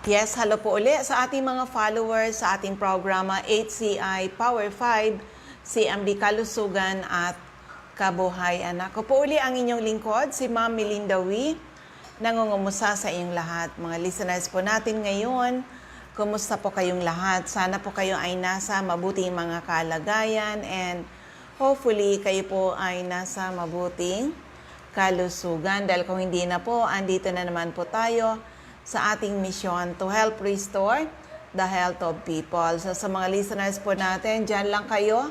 Yes, hello po uli sa ating mga followers sa ating programa HCI Power 5, CMD Kalusugan at Kabuhayan. Ako po uli ang inyong lingkod, si Ma'am Melinda Wee, nangungumusta sa inyong lahat. Mga listeners po natin ngayon, kumusta po kayong lahat? Sana po kayo ay nasa mabuting mga kalagayan and hopefully kayo po ay nasa mabuting kalusugan. Dahil kung hindi na po, andito na naman po tayo sa ating mission to help restore the health of people. So sa mga listeners po natin, dyan lang kayo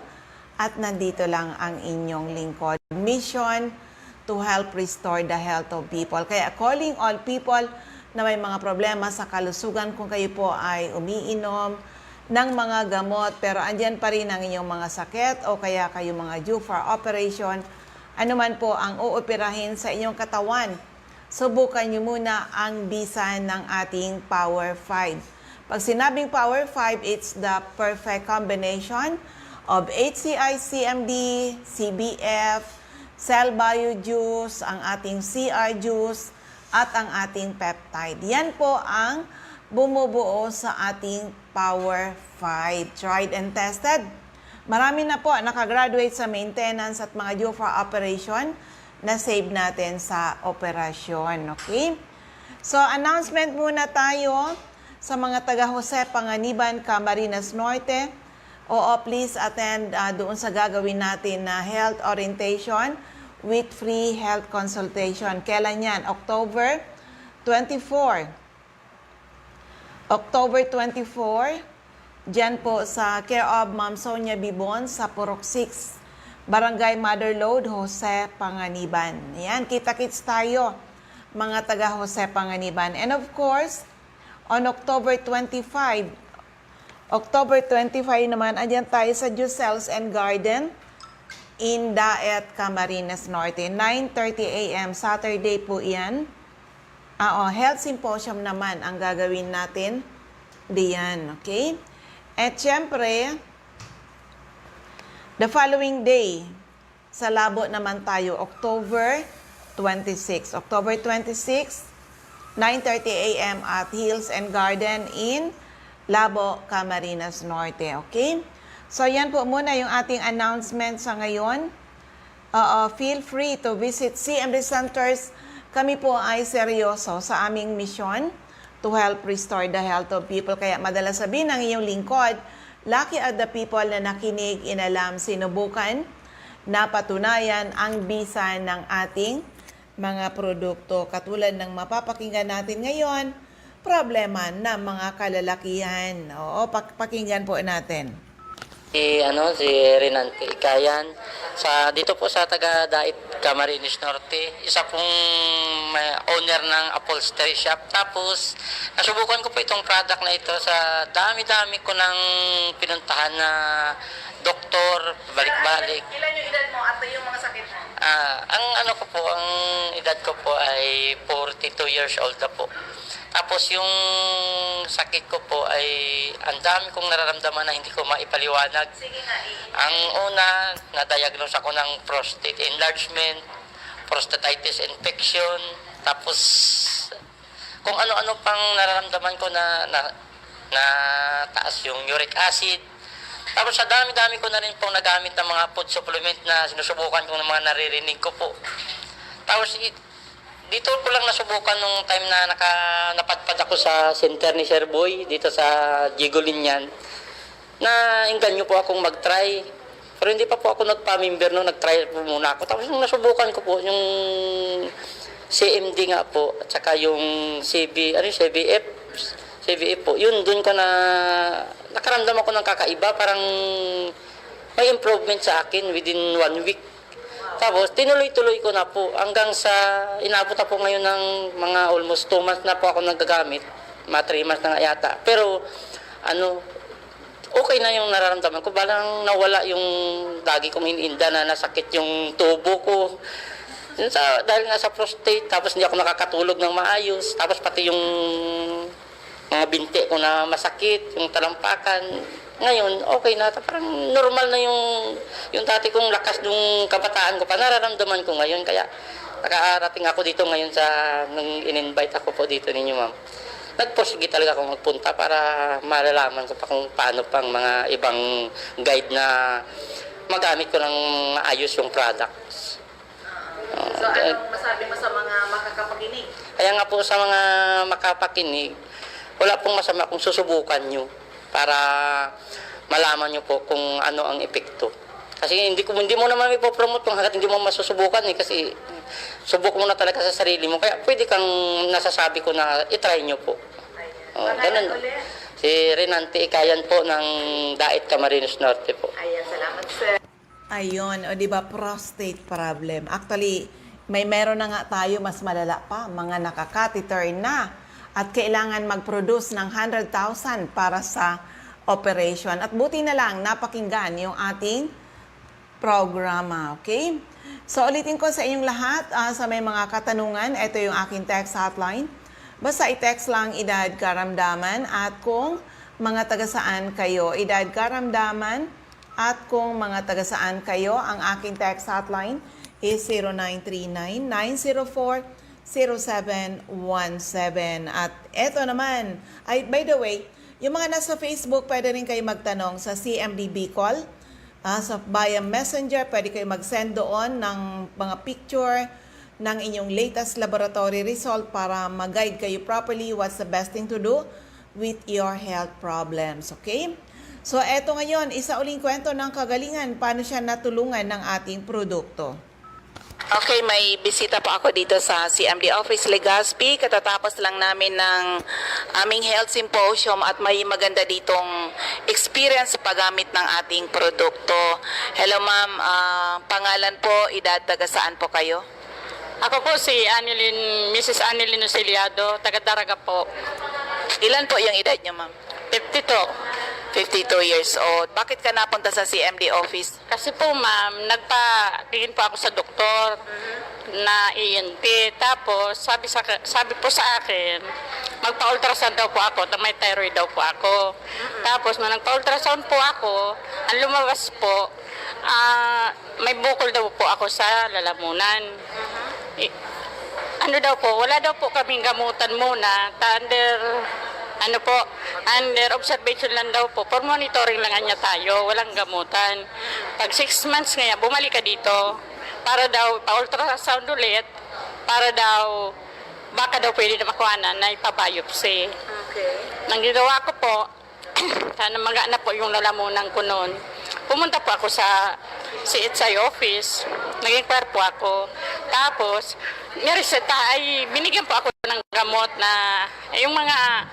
at nandito lang ang inyong lingkod. Mission to help restore the health of people. Kaya calling all people na may mga problema sa kalusugan, kung kayo po ay umiinom ng mga gamot pero andyan pa rin ang inyong mga sakit o kaya kayo mga due for operation, anuman po ang uoperahin sa inyong katawan, subukan nyo muna ang bisa ng ating Power 5. Pag sinabing Power 5, it's the perfect combination of HCI, CMD, CBF, Cell Bio Juice, ang ating CR Juice, at ang ating peptide. Yan po ang bumubuo sa ating Power 5. Tried and tested. Marami na po nakagraduate sa maintenance at mga due for operation na save natin sa operasyon. Okay? So, announcement muna tayo sa mga taga Jose Panganiban, Camarines Norte. Oo, please attend doon sa gagawin natin na health orientation with free health consultation. Kailan yan? October 24. October 24, dyan po sa care of Ma'am Sonia Bibon sa Purok 6. Barangay Mother Lode, Jose Panganiban. Yan, kita-kits tayo, mga taga Jose Panganiban. And of course, on October 25 naman, andyan tayo sa Jusel's and Garden in Daet, Camarines Norte. 9:30 a.m. Saturday po yan. Health Symposium naman ang gagawin natin diyan, okay? At syempre, the following day, sa Labo naman tayo, October 26. October 26, 9:30 a.m. at Hills and Garden in Labo, Camarines Norte. Okay? So, yan po muna yung ating announcement sa ngayon. Feel free to visit CMD Centers. Kami po ay seryoso sa aming mission to help restore the health of people. Kaya madalas sabihin ng iyong lingkod, lucky are the people na nakinig, inalam, sinubukan, napatunayan ang bisa ng ating mga produkto. Katulad ng mapapakinggan natin ngayon, problema ng mga kalalakihan. Oo, pakinggan po natin. Si Renante Ikayan dito po sa taga Dait, Camarines Norte. Isa pong owner ng upholstery shop. Tapos nasubukan ko po itong product na ito sa dami-dami ko nang pinuntahan na doktor, balik-balik. Ilan yung edad mo at yung mga sakit mo? Ang edad ko po ay 42 years old na po. Tapos yung sakit ko po ay ang dami kong nararamdaman na hindi ko maipaliwanag. Sige nga, Ang una, na-diagnose ako ng prostate enlargement, prostatitis infection, tapos kung ano-ano pang nararamdaman ko na taas yung uric acid. Tapos sa dami-dami ko na rin pong nagamit ng mga food supplement na sinusubukan ko ng mga naririnig ko po. Tapos dito ko lang nasubukan nung time na napadpad ako sa center ni Sir Boy dito sa Jigolinian na inganyo po akong mag-try. Pero hindi pa po ako nagpa-member no, nag-try po muna ako. Tapos nung nasubukan ko po yung CMD nga po at saka yung CBF po. Yun, doon ko nakaramdam ako ng kakaiba, parang may improvement sa akin within 1 week. Tapos, tinuloy-tuloy ko na po hanggang sa inabot na po ngayon ng mga almost 2 months na po ako nagagamit. Mga 3 months na nga yata. Pero, okay na yung nararamdaman ko. Balang nawala yung lagi kong iniinda na nasakit yung tubo ko. Dahil nga sa prostate, tapos hindi ako nakakatulog ng maayos. Tapos pati yung mga binti ko na masakit, yung talampakan. Ngayon, okay na. Parang normal na yung dati kong lakas nung kabataan ko pa. Nararamdaman ko ngayon. Kaya nakarating ako dito ngayon nung in-invite ako po dito ninyo, ma'am. nagpursige talaga akong magpunta para malalaman ko pa kung paano pang mga ibang guide na magamit ko ng maayos yung products. So, anong masabi mo sa mga makakapakinig? Kaya nga po sa mga makapakinig, wala pong masama kung susubukan nyo para malaman nyo po kung ano ang epekto. Kasi hindi mo naman ipopromote kung hanggat hindi mo masusubukan kasi subok mo na talaga sa sarili mo. Kaya pwede kang nasasabi ko na itry nyo po. Ganun. Si Renante Ikayan po ng Daet Camarines Norte po. Ayan, salamat sir. Ayun, o di ba prostate problem. Actually, meron na nga tayo mas malala pa, mga nakakatheter na at kailangan mag-produce ng 100,000 para sa operation. At buti na lang napakinggan yung ating programa, okay? So ulitin ko sa inyong lahat, sa may mga katanungan, ito yung aking text hotline. Basta i-text lang edad karamdaman at kung mga taga-saan kayo, edad karamdaman at kung mga taga-saan kayo, ang aking text hotline is 0939-904-0717. At eto naman, by the way, yung mga nasa Facebook, pwede rin kayo magtanong sa CMD Bicol. Via Messenger, pwede kayo mag-send doon ng mga picture ng inyong latest laboratory result para mag-guide kayo properly what's the best thing to do with your health problems, okay? So, eto ngayon, isa uling kwento ng kagalingan, paano siya natulungan ng ating produkto. Okay, may bisita po ako dito sa CMD Office Legazpi. Katatapos lang namin ng aming health symposium at may maganda ditong experience sa paggamit ng ating produkto. Hello ma'am, pangalan po, edad, taga saan po kayo? Ako po si Mrs. Annelyn Osiliado, taga-Daraga po. Ilan po yung edad niyo ma'am? 52. 52 years old. Bakit ka napunta sa CMD office? Kasi po ma'am, nagpa-tingin po ako sa doktor na ENT. Tapos sabi po sa akin, magpa-ultrasound daw po ako, na may thyroid daw po ako. Tapos nung nagpa-ultrasound po ako, ang lumabas po, may bukol daw po ako sa lalamunan. Ano daw po, wala daw po kaming gamutan muna, under observation lang daw po. For monitoring lang niya tayo, walang gamutan. Pag 6 months ngayon, bumalik ka dito para daw pa-ultrasound ulit, para daw, baka daw pwede na makuhanan na ipabiopsy. Okay. Nang ginawa ko po, sana magana po yung lalamunan ko noon. Pumunta po ako sa CHI office, nag-inquire po ako. Tapos, binigyan po ako ng gamot na, yung mga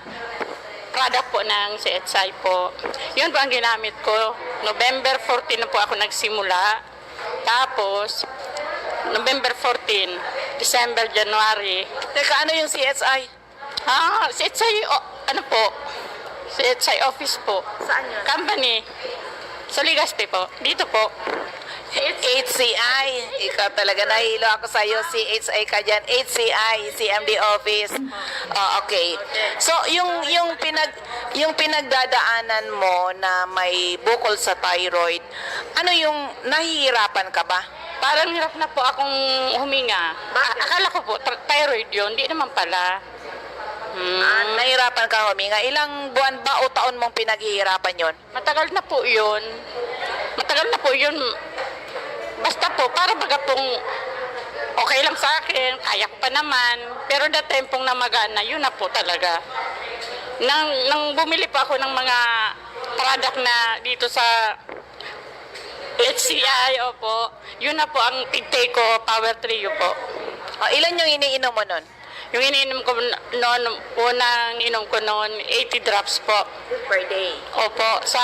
product po ng CHI po. Yun po ang ginamit ko. November 14 na po ako nagsimula. Tapos, November 14, December, January. Teka, ano yung CSI? CHI, CHI office po. Saan yun? Company. Sa Legazpi po. Dito po. HCI. Ikaw talaga, nahilo ako sa iyo. CHI ka dyan. HCI, CMD office. Oh, okay. So, yung pinagdadaanan mo na may bukol sa thyroid, ano yung nahihirapan ka ba? Parang hirap na po akong huminga. Akala ko po, thyroid yun. Hindi naman pala. Nahihirapan ka huminga. Ilang buwan ba o taon mong pinaghihirapan yon? Matagal na po yun. Basta po, para baga pong okay lang sa akin, kaya ko pa naman. Pero the time pong namagana, yun na po talaga. Nang bumili pa ako ng mga product na dito sa HCI, opo, yun na po ang tig-take ko, Power Trio po. Ilan yung iniinom mo nun? Yung iniinom ko noon, unang ininom ko noon, 80 drops po. Per day. Opo, sa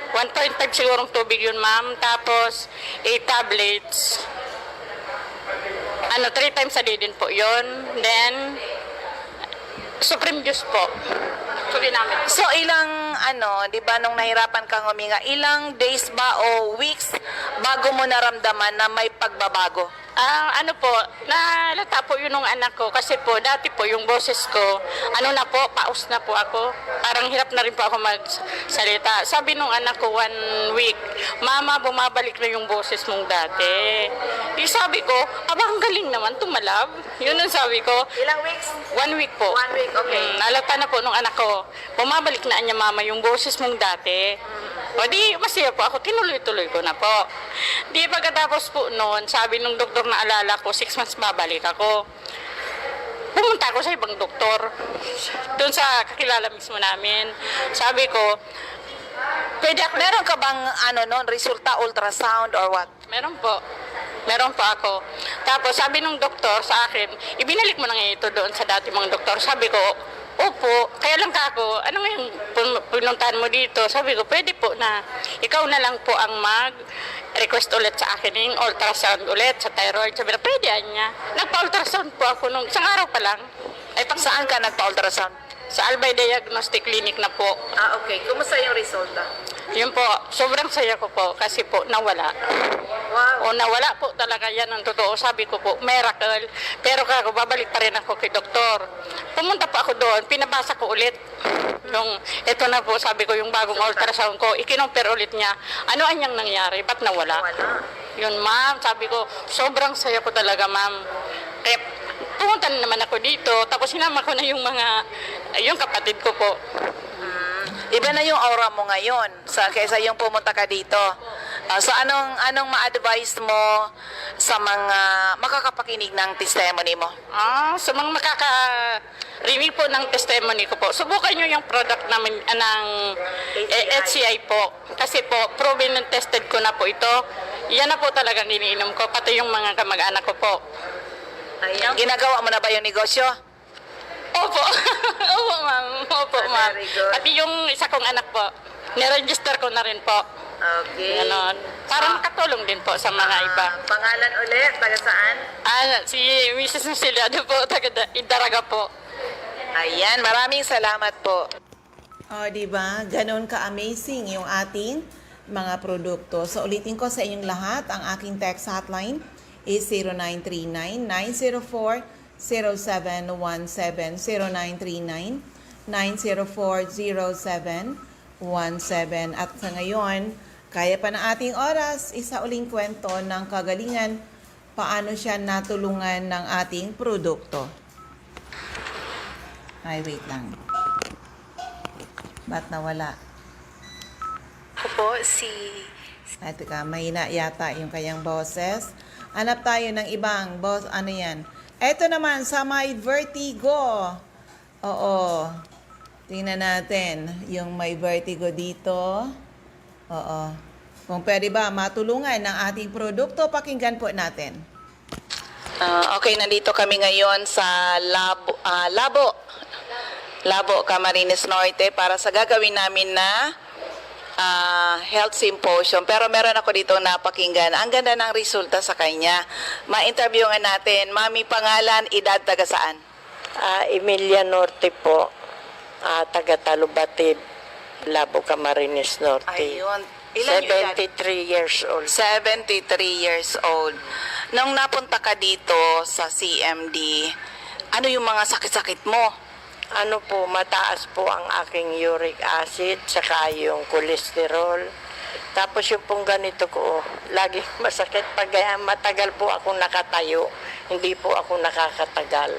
1.5 sigurong tubig yun, ma'am. Tapos, 8 tablets. 3 times a day din po yun. Then, Supreme Juice po. So, ginamit. So, di ba, nung nahirapan kang huminga, ilang days ba o weeks bago mo naramdaman na may pagbabago? Ano po, nalata po yun ng anak ko kasi po dati po yung boses ko, ano na po, paus na po ako. Parang hirap na rin po ako magsalita. Sabi nung anak ko 1 week, Mama, bumabalik na yung boses mong dati. Di sabi ko, ang galing naman, tumalab. Yun ang sabi ko. Ilang weeks? 1 week po. 1 week, okay. Nalata na po nung anak ko, bumabalik na niya, Mama, yung boses mong dati. O di, masaya po ako, tinuloy-tuloy ko na po. Di pagkatapos po noon, sabi nung doktor na alala ko, 6 months babalik ako. Pumunta ako sa ibang doktor, doon sa kakilala mismo namin. Sabi ko, pwede ako, Meron ka bang resulta, ultrasound or what? meron po. Meron po ako. Tapos sabi nung doktor sa akin, ibinalik mo na nga ito doon sa dati mong doktor. Sabi ko, opo, kaya lang ka ako, ano nga yung pinuntahan mo dito? Sabi ko, pwede po na ikaw na lang po ang mag-request ulit sa akin yung ultrasound ulit sa thyroid. Sabi na, pwede niya. Nagpa-ultrasound po ako nung isang araw pa lang. Ay, saan ka nagpa-ultrasound? Sa Albay Diagnostic Clinic na po. Okay. Kumusta yung resulta? Yun po, sobrang saya ko po kasi po nawala. Wow. O nawala po talaga yan ang totoo. Sabi ko po, miracle. Pero kako, babalik pa rin ako kay doktor. Pumunta pa ako doon, pinabasa ko ulit. Ito na po, sabi ko, yung bagong ultrasound ko, ikinomper ulit niya. Ano anyang nangyari? Ba't nawala? Yun, ma'am, sabi ko, sobrang saya ko talaga, ma'am. Kaya pumunta na naman ako dito, tapos sinama ko na yung kapatid ko po. Iba na yung aura mo ngayon kaysa yung pumunta ka dito. So anong ma-advise mo sa mga makakapakinig ng testimony mo? Sa mga makaka-review po ng testimony ko po, subukan nyo yung product namin ng HCI po. Kasi po, proven and tested ko na po ito. Yan na po talagang iniinom ko, pati yung mga kamag-anak ko po. Ginagawa mo na ba yung negosyo? Opo. Opo, ma'am. Opo, ma'am. Very good. Pati yung isa kong anak po, niregister ko na rin po. Okay. Ganon. Para makatulong din po sa mga iba. Pangalan ulit, taga saan? Si Mrs. Ceciliano po, taga Idaraga po. Ayan, maraming salamat po. Di ba? Ganon ka-amazing yung ating mga produkto. So, ulitin ko sa inyong lahat, ang aking text hotline is 0939-904-0717, 0939-904-0717. At sa ngayon, kaya pa ng ating oras, isa uling kwento ng kagalingan, paano siya natulungan ng ating produkto. Ay, wait lang. Ba't nawala? Ako po si Ay, teka, mahina yata yung kanyang boses. Hanap tayo ng ibang boss. Ano yan? Eto naman, sa may vertigo. Oo. Tingnan natin yung may vertigo dito. Oo. Kung pwede ba matulungan ng ating produkto, pakinggan po natin. Okay, nandito kami ngayon sa Labo, Camarines Norte para sa gagawin namin na health symposium. Pero meron ako dito napakinggan. Ang ganda ng resulta sa kanya. Ma-interview nga natin. Mami, pangalan, edad, taga saan? Emilia Norte po, taga Talubatid, Labo, Camarines Norte. Ayun. Ilan yung edad? 73 years old. 73 years old. Nung napunta ka dito sa CMD, ano yung mga sakit-sakit mo? Ano po, mataas po ang aking uric acid, saka yung cholesterol. Tapos yung pong ganito ko, lagi masakit pag matagal po ako nakatayo. Hindi po ako nakakatagal.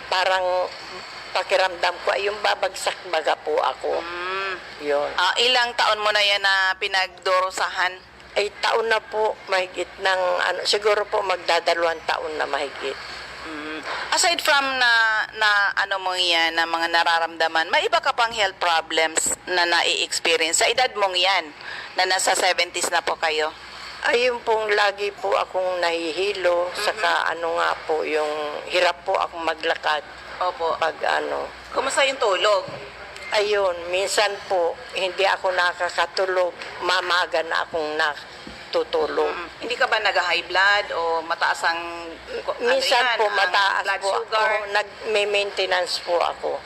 Parang pakiramdam ko ay yung babagsak baga po ako. Yun. Ilang taon mo na yan na pinagdurusahan? Ay taon na po, mahigit ng, siguro po magdadalawang taon na mahigit. Aside from na ano mong yan, na mga nararamdaman, may iba ka pang health problems na nai-experience sa edad mong yan, na nasa 70s na po kayo? Ayun pong lagi po akong nahihilo, saka ano nga po, yung hirap po akong maglakad. Opo. Pag ano. Kumusta yung tulog? Ayun, minsan po, hindi ako nakakatulog, mamaga na akong natutulog. Hindi ka ba nag-high blood o mataas ang Minsan po, ang mataas blood po sugar? ako, nag-maintenance po ako.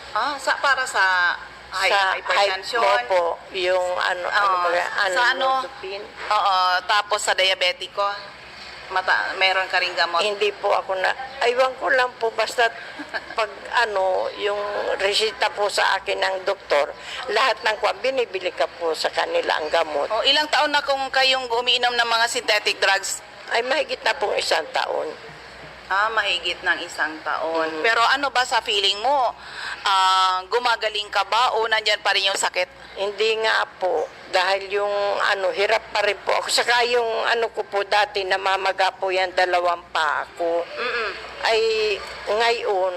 Para sa hypertension? po, yung Sa ano? Lutopin. Oo, tapos sa diabetiko? meron ka ring gamot? Hindi po ako na, aywan ko lang po, basta pag yung resita po sa akin ng doktor, lahat ng binibili ka po sa kanila ang gamot. O, ilang taon na kung kayong umiinom ng mga synthetic drugs? Ay mahigit na pong 1 taon. Mahigit ng 1 taon. Pero ano ba sa feeling mo? Gumagaling ka ba o nandyan pa rin yung sakit? Hindi nga po, dahil yung hirap pa rin po ako. Saka yung ko po dati, namamaga po yan 2 pa ako. Ay ngayon,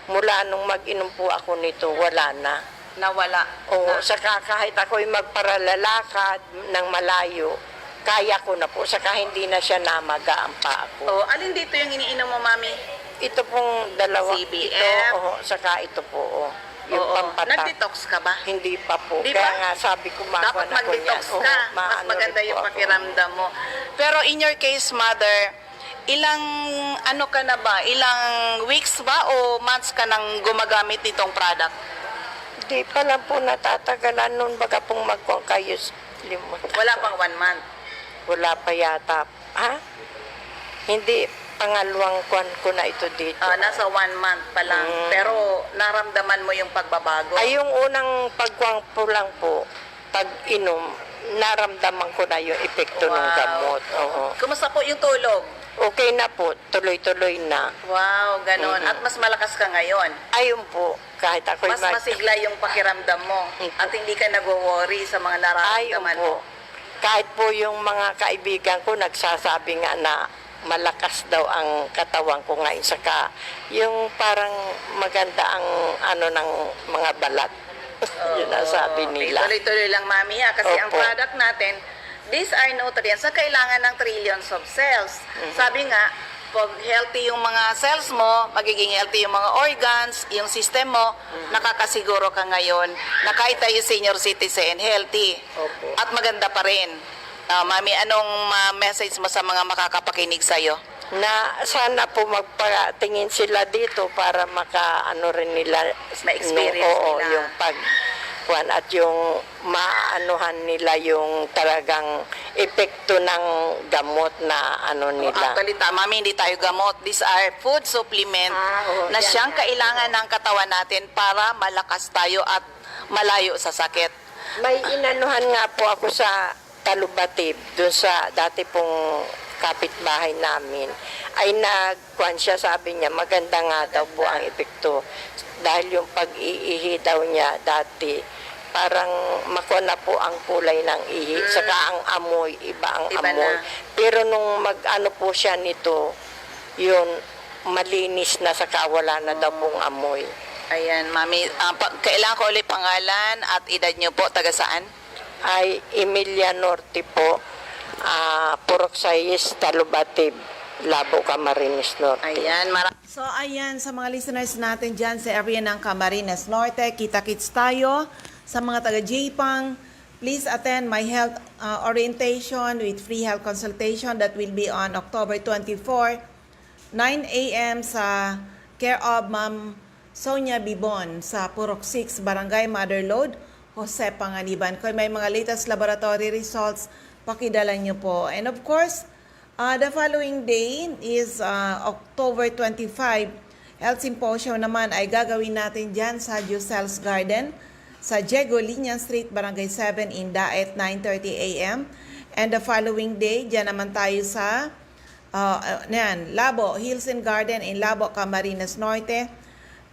mula nung mag-inom po ako nito, wala na. Nawala. Oo, saka kahit ako'y magparalalakad ng malayo, kaya ko na po, saka hindi na siya namaga ang paa ko. O, alin dito yung iniinom mo, Mami? Ito pong 2, CBF? ito, saka ito po, yung Oo. pampatak. Nag-detox ka ba? Hindi pa po, Di kaya ba? nga sabi ko Dapat na ko mag-detox yan. ka. Oo, Mas maganda rin po yung ako. pakiramdam mo. Pero in your case, Mother, ilang ka na ba? Ilang weeks ba o months ka nang gumagamit nitong product? Hindi pa lang po natatagalan nun, baga pong magkuhan kayo. Wala pang 1 month. Wala pa yata. Ha? Hindi, pangalawang kuhan ko na ito dito. Nasa 1 month pa lang. Pero naramdaman mo yung pagbabago. Ay, yung unang pagkuhan po lang po, pag-inom, naramdaman ko na yung epekto ng gamot. Oo. Kumusta po yung tulog? Okay na po, tuloy-tuloy na. Wow, ganon. At mas malakas ka ngayon. Ayun po, kahit ako'y Mas masigla yung pakiramdam mo. At hindi ka nag-worry sa mga Ayun nararamdaman po. mo. Kahit po yung mga kaibigan ko nagsasabi nga na malakas daw ang katawan ko ngayon. Saka yung parang maganda ang ng mga balat. Yun ang sabi nila. Tuloy-tuloy lang, Mami, ha? Kasi ang Opo. product natin, these are nutrients na kailangan ng trillions of cells. Sabi nga, pag healthy yung mga cells mo, magiging healthy yung mga organs, yung system mo, nakakasiguro ka ngayon na kahit tayo senior citizen, healthy. Opo. At maganda pa rin. Mami, anong message mo sa mga makakapakinig sa'yo? Na sana po magpatingin sila dito para rin nila Ma-experience oo, nila. yung at yung maanuhan nila yung talagang epekto ng gamot na nila. Actually, Mami, hindi tayo gamot. These are food supplement Oo, na yan, siyang yan. kailangan ng katawan natin para malakas tayo at malayo sa sakit. May inanuhan nga po ako sa Talubatib, doon sa dati pong kapitbahay namin, ay nagkuhan siya, sabi niya, maganda nga daw po ang epekto. Dahil yung pag-iihi daw niya dati, parang makuha na po ang kulay ng ihi, saka ang amoy, iba ang Iba amoy. na. Pero nung po siya nito, yun, malinis na, saka wala na daw pong amoy. Ayan, Mami, kailangan ko ulit pangalan at edad niyo po, taga saan? Ay Emilia Norte po, Purok Sayes, Talubatib, Labo, Camarines Norte. Ayan, So ayan, sa mga listeners natin dyan sa area ng Camarines Norte, kita-kits tayo. Sa mga taga-Jpang, please attend my health orientation with free health consultation that will be on October 24, 9 a.m. sa care of Ma'am Sonia Bibon sa Purok 6, Barangay Motherlode, Jose Panganiban. Kung may mga latest laboratory results, pakidala nyo po. And of course, the following day is October 25. Health Symposium naman ay gagawin natin dyan sa Jusel's Garden sa Diego Liñan Street, Barangay 7, Indaet, 9:30 a.m. And the following day, dyan naman tayo sa Labo, Hills and Garden in Labo, Camarines Norte.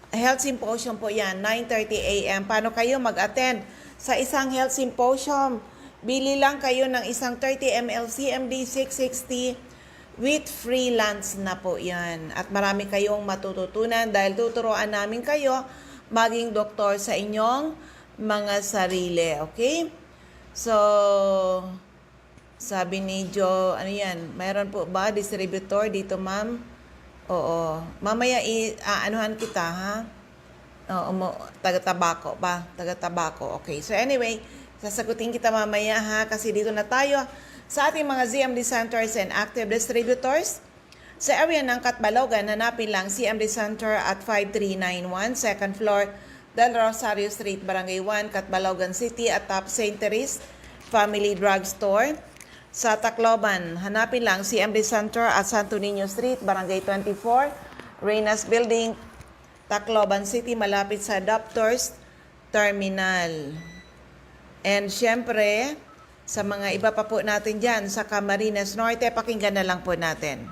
Health Symposium po yan, 9:30 a.m. Paano kayo mag-attend sa isang Health Symposium? Bili lang kayo ng isang 30 ml CMD 660 with free lunch na po yan. At marami kayong matututunan dahil tuturuan namin kayo maging doktor sa inyong mga sarili. Okay? So, sabi ni Joe, ano yan? Mayroon po ba distributor dito, ma'am? Oo. Mamaya anuhan kita, ha? Oo, taga-tabako ba? Taga-tabako. Okay. So anyway, sasagutin kita mamaya, ha? Kasi dito na tayo sa ating mga ZMD centers and active distributors. Sa area ng Catbalogan, hanapin lang CMD Center at 5391, second floor, Del Rosario Street, Barangay 1, Catbalogan City, at Top St. Therese Family Drug Store. Sa Tacloban, hanapin lang CMD Center at Santo Niño Street, Barangay 24, Reynas Building, Tacloban City, malapit sa Doctors Terminal. And syempre, sa mga iba pa po natin dyan, sa Camarines Norte, pakinggan na lang po natin.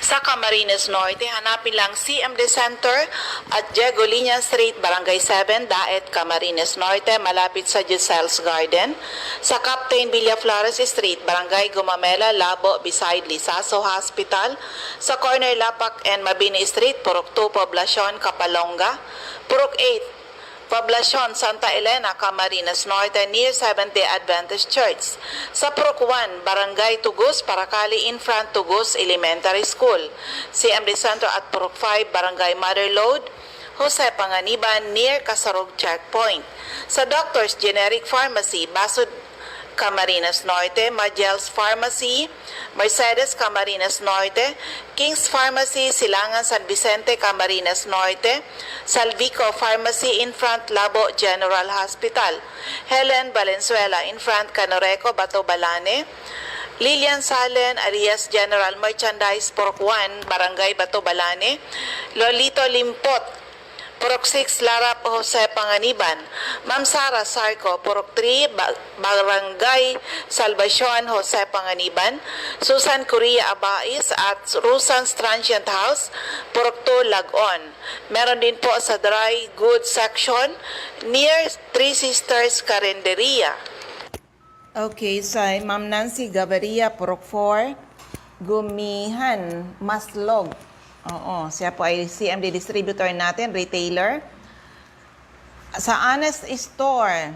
Sa Camarines Norte, hanapin lang CMD Center at Diego Liña Street, Barangay 7, Daet, Camarines Norte, malapit sa Giselle's Garden. Sa Captain Villaflores Street, Barangay Gumamela, Labo, beside Lisaso Hospital. Sa corner Lapak and Mabini Street, Purok 2, Poblacion, Kapalonga. Purok 8, Poblacion, Santa Elena, Camarines Norte, near Seventh-day Adventist Church. Sa Purok 1, Barangay Tugos, Paracali, in front Tugos Elementary School. CMD Center at Purok 5, Barangay Motherlode, Jose Panganiban, near Kasarog Checkpoint. Sa Doctors Generic Pharmacy, Basud, Camarines Norte, Magel's Pharmacy, Mercedes, Camarines Norte, King's Pharmacy, Silangan, San Vicente, Camarines Norte, Salvico Pharmacy, in front Labo General Hospital, Helen Valenzuela, in front Canoreco, Bato Balane, Lilian Salen, Arias General Merchandise, Purok 1, Barangay Bato Balane, Lolito Limpot, Purok 6, Larap, Jose Panganiban. Ma'am Sara Sarco, Purok 3, Barangay Salvacion, Jose Panganiban. Susan Correa Abais at Rusan's Transient House, Purok 2, Lagon. Meron din po sa Dry Goods Section near Three Sisters Carinderia. Okay, sa Ma'am Nancy Gaviria, Purok 4, Gumihan, Maslog. Oo, siya po ay CMD distributor natin, retailer. Sa Honest Store,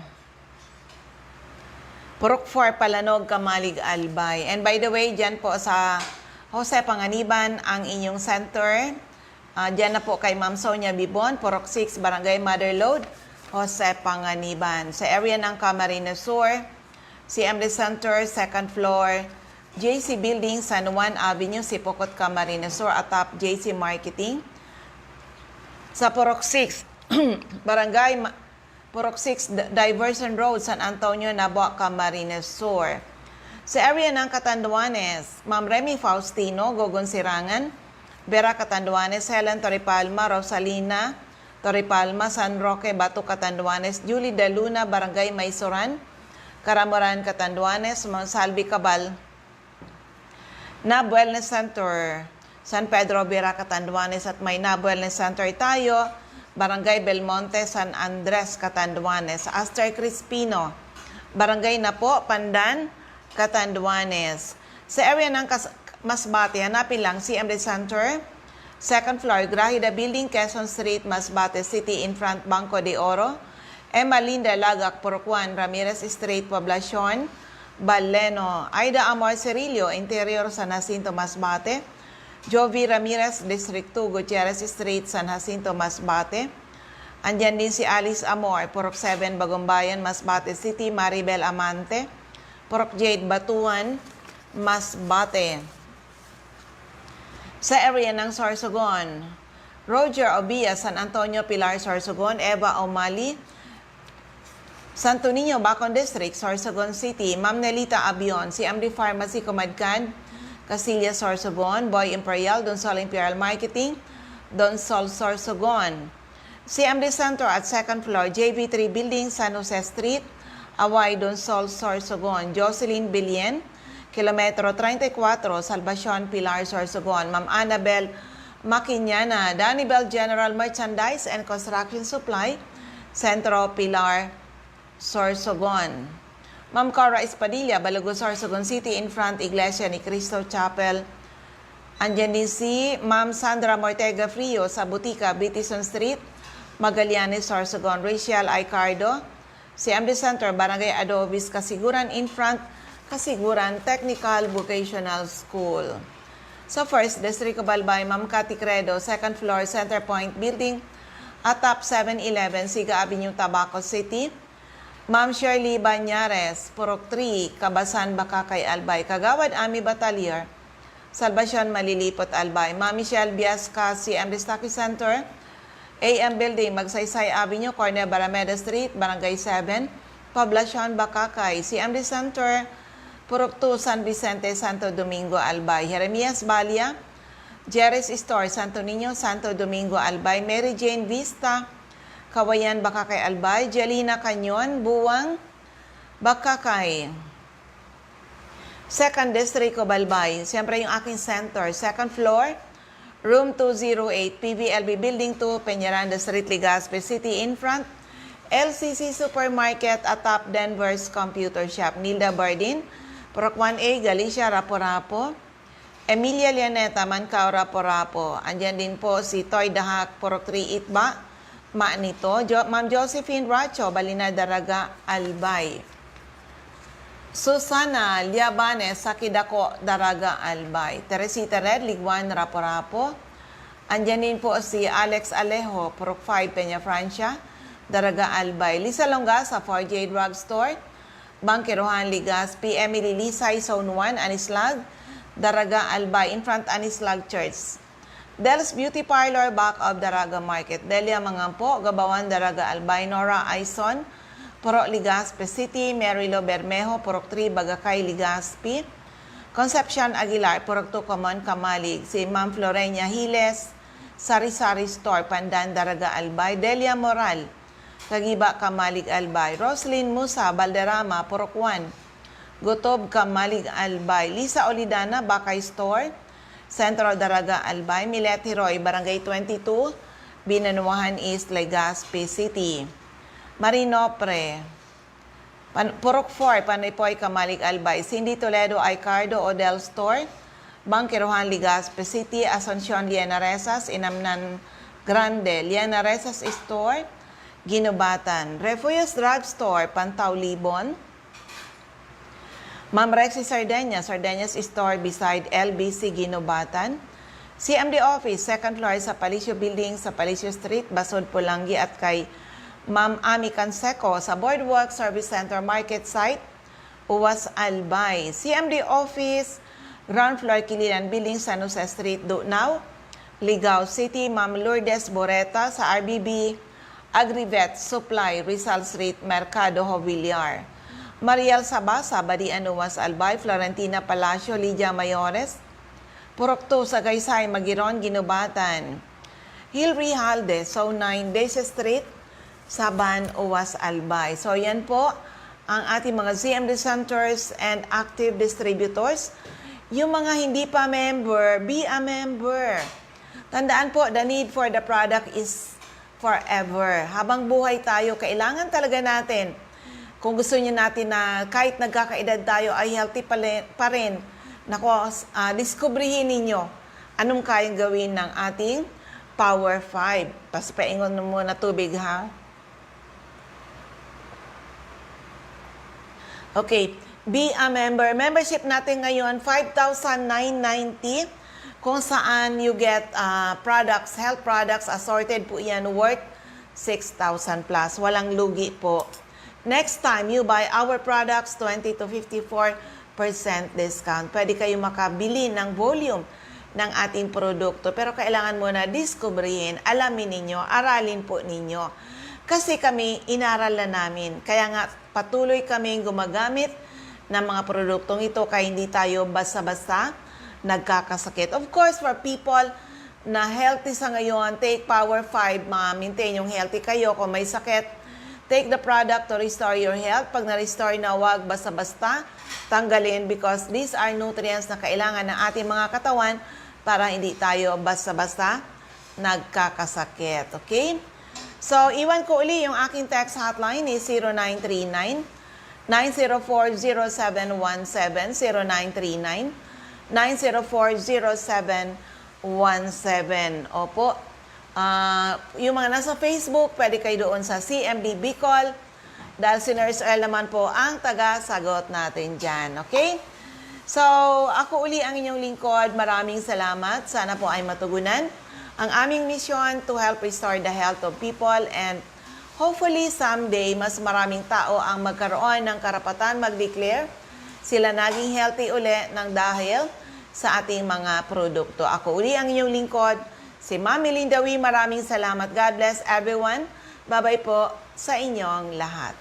Purok 4, Palanog, Kamalig, Albay. And by the way, dyan po sa Jose Panganiban, ang inyong center. Dyan na po kay Ma'am Sonia Bibon, Purok 6, Barangay Motherlode, Jose Panganiban. Sa area ng Camarines Sur, CMD Center, second floor, JC Building, San Juan Avenue, Sipocot, Camarines Sur, atap JC Marketing. Sa Purok 6, Barangay Purok 6, Diversion Road, San Antonio, Nabua, Camarines Sur. Sa area ng Catanduanes, Ma'am Remy Faustino, Gogon Sirangan, Vera Catanduanes, Helen Torrepalma, Rosalina Torrepalma, San Roque, Bato, Catanduanes, Julie De Luna, Barangay Maysoran, Caramoran, Catanduanes, Ma'am Salvi Cabal, NAB Wellness Center, San Pedro, Vera, Catanduanes, at may NAB Wellness Center tayo, Barangay Belmonte, San Andres, Catanduanes. Aster Crispino, Barangay Napo, Pandan, Catanduanes. Sa area ng Masbate, hanapin lang CMD Center, second floor, Grahida Building, Quezon Street, Masbate City, in front Banco de Oro. Emma Linda Lagak, Purok 1, Ramirez Street, Poblacion, Baleno. Aida Amor Cerillo, Interior, San Jacinto, Masbate. Jovi Ramirez, District 2, Gutierrez Street, San Jacinto, Masbate. Andyan din si Alice Amor, Purok 7, Bagumbayan, Masbate City. Maribel Amante, Purok Jade, Batuan, Masbate. Sa area ng Sorsogon, Roger Obia, San Antonio, Pilar, Sorsogon. Eva O'Malley, Santo Niño, Bacon District, Sorsogon City. Ma'am Nelita Abion, CMD Pharmacy, Comadcan, Casillas, Sorsogon. Boy Imperial, Donsol Imperial Marketing, Donsol, Sorsogon. CMD Center at second floor, JV3 Building, San Jose Street, Away, Donsol, Sorsogon. Jocelyn Bilien, Kilometro 34, Salvacion, Pilar, Sorsogon. Ma'am Annabel Maquiñana, Danibel General Merchandise and Construction Supply, Centro, Pilar, Sorsogon. Ma'am Cora Espadilla, Balago, Sorsogon City, in front Iglesia ni Cristo Chapel. Andyan din si Ma'am Sandra Mortega Frio sa Butika, Bitison Street, Magallanes, Sorsogon. Rachel Icardo, CMD Center, Barangay Adobis, Kasiguran, in front Kasiguran Technical Vocational School. Sa First District of Albay, Ma'am Cathy Credo, second floor, Center Point Building, atap 711, Siga Avenue, Tabaco City. Ma'am Shirley Banyares, Purok 3, Kabasan, Bakakay, Albay. Kagawad Ami Batalier, Salvacion, Malilipot, Albay. Ma'am Michelle Biasca, CMD Stocky Center, AM Building, Magsaysay Avenue, corner Barameda Street, Barangay 7, Poblacion, Bakakay. CMD Center, Purok 2, San Vicente, Santo Domingo, Albay. Jeremias Balia, Jerry's Store, Santo Niño, Santo Domingo, Albay. Mary Jane Vista, Kawayan, Bakakay, Albay. Jelina Canyon, Buwang, Bakakay. Second District of Albay. Siyempre yung aking center. Second floor, room 208, PVLB Building 2, Peñaranda Street, Legazpi City. In front, LCC Supermarket atop Denver's Computer Shop. Nilda Bardin, Purok 1A, Galicia, Rapo-Rapo. Emilia Lianeta, Mancao, Rapo-Rapo. Andyan din po si Toy Dahak, Purok 3, Itba, Maanito. Ma'am Josephine Racho, Balina, Daraga, Albay. Susana Liabanes, Sakidako, Daraga, Albay. Teresita Red, Ligwan, Rapo-Rapo. Andyan din po si Alex Alejo, Purok 5, Peña Francia, Daraga, Albay. Lisa Longasa, 4J Drugstore, Bangkirohan, Legazpi. Emily Lisay, Zone 1, Anislag, Daraga, Albay. In front, Anislag Church. Del's Beauty Parlor, back of Daraga Market. Delia Mangampo, Gabawan, Daraga, Albay. Nora Aison, Purok Legazpi City. Merilo Bermejo, Purok 3, Bagakay, Legazpi. Concepcion Aguilar, Purok 2, Common, Kamalig. Si Ma'am Florenia Hiles, Sari-Sari Store, Pandan, Daraga, Albay. Delia Moral, Kagiba, Kamalig, Albay. Roslyn Musa, Balderrama, Purok 1, Gutob, Kamalig, Albay. Lisa Olidana, Bakay Store, Centro, Daraga, Albay. Milet Hiroy, Barangay 22, Binanuahan East, Legazpi City. Marinopre, Purok 4, Panipoy, Kamalig, Albay. Cindy Toledo, Icardo, Odell Store, Bangkirohan, Legazpi City. Asuncion, Liena Rezas, Inamnan Grande, Liena Rezas Store, Ginubatan. Refugios Drugstore, Pantaw, Libon. Ma'am Rexy Sardeñas, Sardeñas Store beside LBC, Ginubatan. CMD Office, second floor sa Palicio Building, sa Palicio Street, Basod, Pulangi, at kay Ma'am Ami Canseco sa Boardwalk Service Center Market Site, Uwas, Albay. CMD Office, ground floor, Kililan Building, San Jose Street, Dunao, Ligao City. Ma'am Lourdes Boreta sa RBB Agrivet Supply, Rizal Street, Mercado, Jovillar. Mariel Sabasa, Badian, Uwas, Albay. Florentina Palacio, Lydia Mayores, Purok 2, Sagaysay, Magiron, Ginubatan. Hilary Halde, Zone 9, Decia Street, Saban, Uwas, Albay. So yan po ang ating mga CMD centers and active distributors. Yung mga hindi pa member, be a member. Tandaan po, the need for the product is forever. Habang buhay tayo, kailangan talaga natin. Kung gusto niyo natin na kahit nagkakaedad tayo ay healthy pa rin, nako, diskubrihin ninyo anong kayang gawin ng ating Power 5. Paspaingon mo muna tubig, ha? Okay, be a member. Membership natin ngayon, 5,990. Kung saan you get products, health products, assorted po yan, worth 6,000 plus. Walang lugi po. Next time you buy our products, 20 to 54% discount. Pwede kayo makabili ng volume ng ating produkto. Pero kailangan muna diskubrihin, alamin ninyo, aralin po ninyo. Kasi kami, inaral na namin. Kaya nga, patuloy kaming gumagamit ng mga produktong ito kaya hindi tayo basta-basta nagkakasakit. Of course, for people na healthy sa ngayon, take Power 5, ma-maintain yung healthy kayo. Kung may sakit, take the product to restore your health. Pag na-restore na, huwag basta-basta tanggalin because these are nutrients na kailangan ng ating mga katawan para hindi tayo basta-basta nagkakasakit. Okay? So, iwan ko uli yung aking text hotline is 0939-904-0717, 0939-904-0717. Opo. Yung mga nasa Facebook, pwede kayo doon sa CMD Bicol. Dahil si Nurse Earl naman po ang taga-sagot natin dyan. Okay? So, ako uli ang inyong lingkod. Maraming salamat. Sana po ay matugunan ang aming mission to help restore the health of people and hopefully someday mas maraming tao ang magkaroon ng karapatan mag-declare sila naging healthy uli ng dahil sa ating mga produkto. Ako uli ang inyong lingkod, si Mami Lindawi. Maraming salamat. God bless everyone. Bye-bye po sa inyong lahat.